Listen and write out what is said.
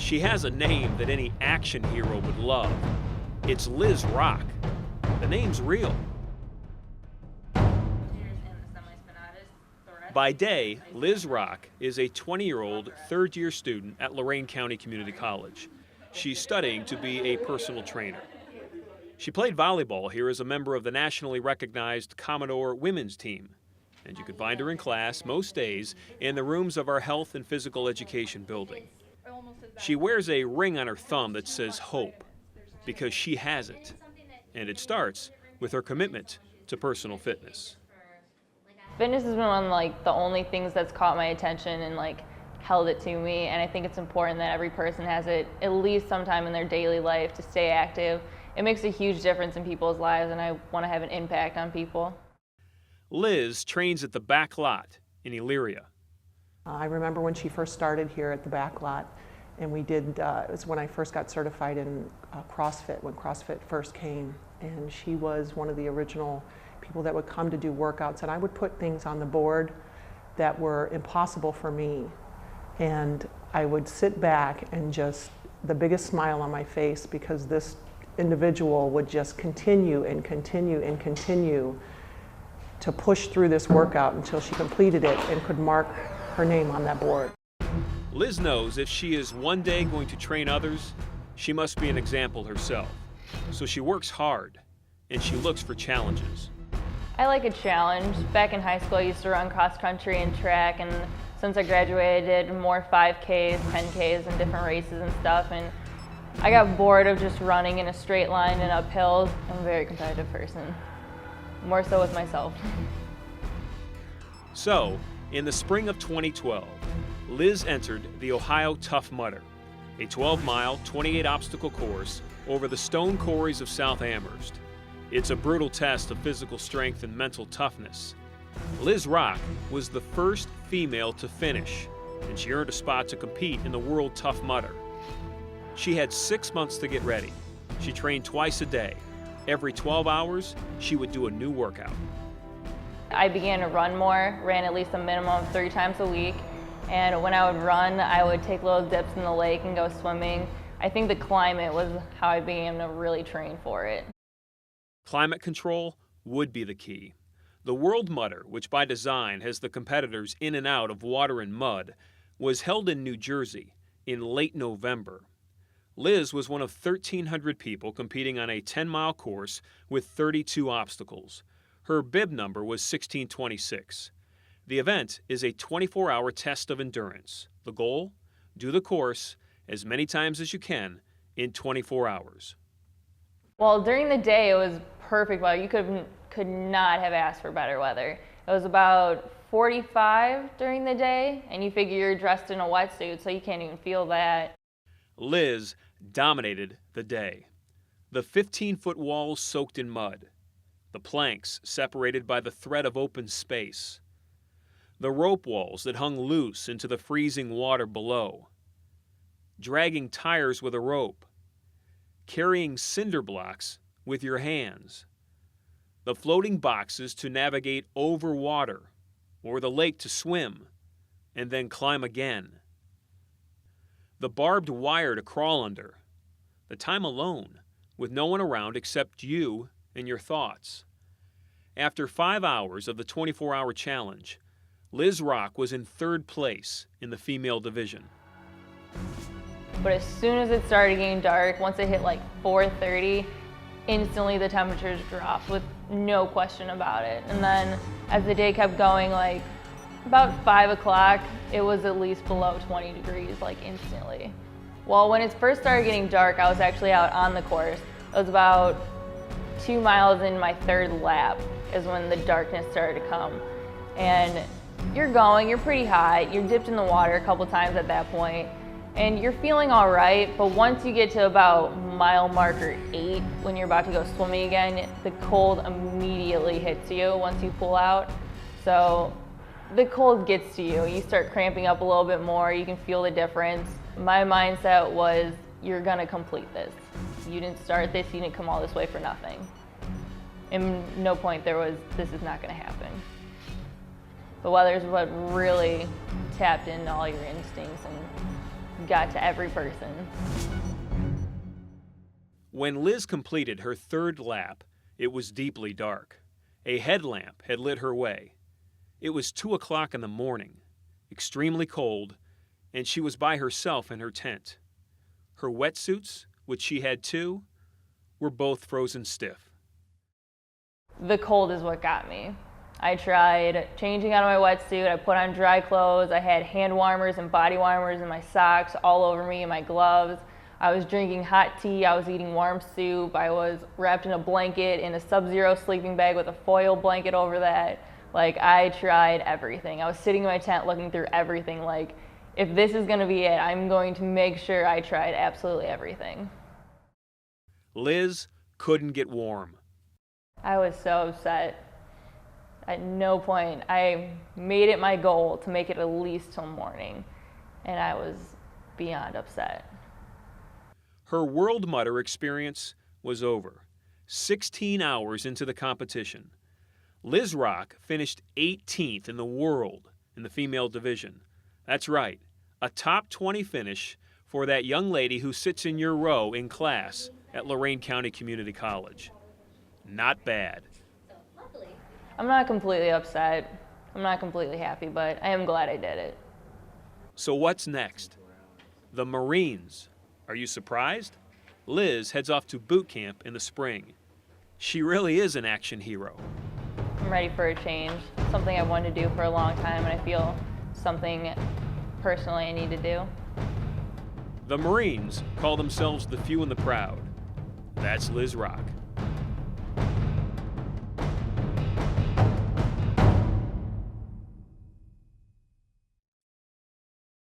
She has a name that any action hero would love. It's Lizz Rock. The name's real. By day, Lizz Rock is a 20-year-old third-year student at Lorain County Community College. She's studying to be a personal trainer. She played volleyball here as a member of the nationally recognized Commodore women's team. And you can find her in class most days in the rooms of our health and physical education building. She wears a ring on her thumb that says hope, because she has it. And it starts with her commitment to personal fitness. Fitness has been one of the only things that's caught my attention and held it to me, and I think it's important that every person has it at least sometime in their daily life to stay active. It makes a huge difference in people's lives, and I want to have an impact on people. Liz trains at the back lot in Elyria. I remember when she first started here at the back lot, and we did, it was when I first got certified in CrossFit, when CrossFit first came, and she was one of the original people that would come to do workouts, and I would put things on the board that were impossible for me, and I would sit back and just the biggest smile on my face, because this individual would just continue and continue and continue to push through this workout until she completed it and could mark her name on that board. Liz knows if she is one day going to train others, she must be an example herself. So she works hard, and she looks for challenges. I like a challenge. Back in high school, I used to run cross country and track, and since I graduated, I did more 5Ks, 10Ks, and different races and stuff, and I got bored of just running in a straight line and uphill. I'm a very competitive person, more so with myself. So, in the spring of 2012, Liz entered the Ohio Tough Mudder, a 12-mile, 28-obstacle course over the stone quarries of South Amherst. It's a brutal test of physical strength and mental toughness. Lizz Rock was the first female to finish, and she earned a spot to compete in the World Tough Mudder. She had 6 months to get ready. She trained twice a day. Every 12 hours, she would do a new workout. I began to run more, ran at least a minimum of 3 times a week, and when I would run, I would take little dips in the lake and go swimming. I think the climate was how I began to really train for it. Climate control would be the key. The World Mudder, which by design has the competitors in and out of water and mud, was held in New Jersey in late November. Liz was one of 1,300 people competing on a 10-mile course with 32 obstacles. Her bib number was 1626. The event is a 24-hour test of endurance. The goal? Do the course as many times as you can in 24 hours. Well, during the day, it was perfect weather. You could not have asked for better weather. It was about 45 during the day, and you figure you're dressed in a wetsuit, so you can't even feel that. Liz dominated the day. The 15-foot walls soaked in mud. The planks separated by the thread of open space. The rope walls that hung loose into the freezing water below. Dragging tires with a rope. Carrying cinder blocks with your hands. The floating boxes to navigate over water or the lake to swim and then climb again. The barbed wire to crawl under. The time alone with no one around except you and your thoughts. After 5 hours of the 24-hour challenge, Lizz Rock was in 3rd place in the female division. But as soon as it started getting dark, once it hit 4:30, instantly the temperatures dropped with no question about it. And then as the day kept going, about 5 o'clock, it was at least below 20 degrees, instantly. Well, when it first started getting dark, I was actually out on the course. It was about 2 miles in my 3rd lap is when the darkness started to come. And you're pretty high. You're dipped in the water a couple times at that point, and you're feeling all right, but once you get to about mile marker 8, when you're about to go swimming again, the cold immediately hits you once you pull out. So the cold gets to you. You start cramping up a little bit more. You can feel the difference. My mindset was, you're gonna complete this. You didn't start this, you didn't come all this way for nothing. And no point there was, this is not gonna happen. The weather's what really tapped into all your instincts and got to every person. When Liz completed her third lap, it was deeply dark. A headlamp had lit her way. It was 2 o'clock in the morning, extremely cold, and she was by herself in her tent. Her wetsuits, which she had two, were both frozen stiff. The cold is what got me. I tried changing out of my wetsuit, I put on dry clothes, I had hand warmers and body warmers in my socks all over me and my gloves. I was drinking hot tea, I was eating warm soup, I was wrapped in a blanket in a Sub-Zero sleeping bag with a foil blanket over that. Like, I tried everything. I was sitting in my tent looking through everything like, if this is gonna be it, I'm going to make sure I tried absolutely everything. Liz couldn't get warm. I was so upset. At no point, I made it my goal to make it at least till morning, and I was beyond upset. Her World Mutter experience was over. 16 hours into the competition, Lizz Rock finished 18th in the world in the female division. That's right, a top 20 finish for that young lady who sits in your row in class at Lorain County Community College. Not bad. I'm not completely upset. I'm not completely happy, but I am glad I did it. So what's next? The Marines. Are you surprised? Liz heads off to boot camp in the spring. She really is an action hero. I'm ready for a change, something I wanted to do for a long time, and I feel something personally I need to do. The Marines call themselves the few and the proud. That's Lizz Rock.